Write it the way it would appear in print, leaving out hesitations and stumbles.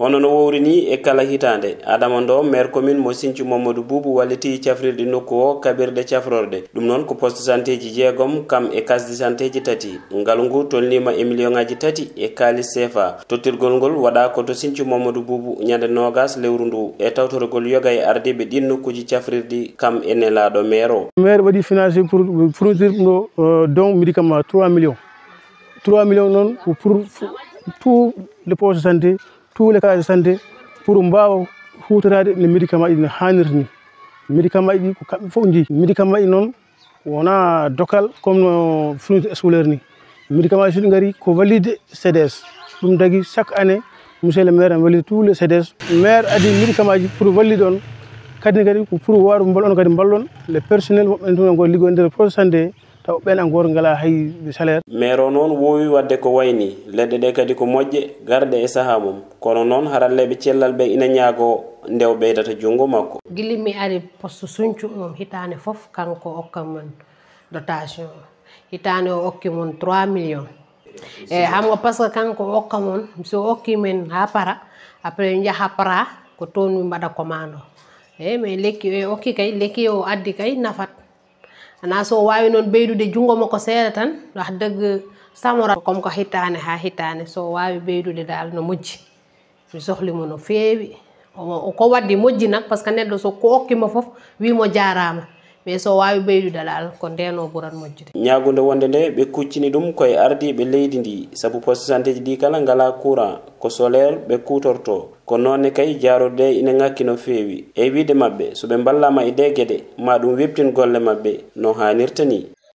hono no wowri ni e kala hitande Adama Ndo maire commune mo Sinthiou Mamadou Boubou walliti cafrirde nokku o kabirde cafrorde ɗum noon ko poste santé ji jeegom kam e case de santé ji tati ngalu ngu tolnima e million ngaji tati e kalis CFA tottirgol ngol waɗa ko to Sinthiou Mamadou Boubou ñande nogas lewru ndu e tawtorgol yoga e ardiɓe ɗin nokkuji cafrirdi kam e nelaɗo maire o maire waɗi financé pour fournir ɗo don médicament 3 millions noon pour tout le poste de santé tous les cas de santé pour mbawa hutorade les médicaments ɗi no hannirta ni médicament ɗi ko kamɓe fof jeeyi médicament ɗi noon wona dokal comme no fourniture scolaire ni médicament so ɗi gari ko valide CDS ɗum tagui chaque année monsieur le maire valide tous les CDS maire adi médicament ji pour valide on kadi kadi ko pour wawde ballon kadi ballon le personnel woɓɓe toon ngo liggo nder poste santé taw ɓen encore ngala hay salaire maire o noon wowi wadde ko wayni leɗɗe ɗe kadi ko moƴƴe garde e saaha mum kono noon haralleɓe cellal ɓe ina ñaago ndew ɓeydata jungo makko guili mi ari poste Sinthiou mom hitande foof kanko okka mon dotation hitande o okki mon 3 millions e hamgo par ce que kanko okka mon so okki men ha para après jaaha para ko toon mi mbaɗa commande o mais lekki o okki kay lekki o addi kay nafat ana so wawi non beydude jungo makko seeɗa tan wax deug samora comme ko hitane ha hitane so wawi beydude dal no moƴƴi mi sohlimo no feewi ko waddi moƴƴi nak parce que neddo so ko okkimo fof wimo jarama mais so wawi beydude dal ko ndeno buran moƴƴude ñagunde wonde nde ɓe kuccini ɗum koye ardiɓe leydi ndi saabu poste santé ji ɗi kala ngala courant ko solaire ɓe kutorto ko nonne kay jarode ina ngakki no feewi e wiide mabɓe so ɓe ballama e de gueɗe ma ɗum webtin golle mabɓe no hannirta ni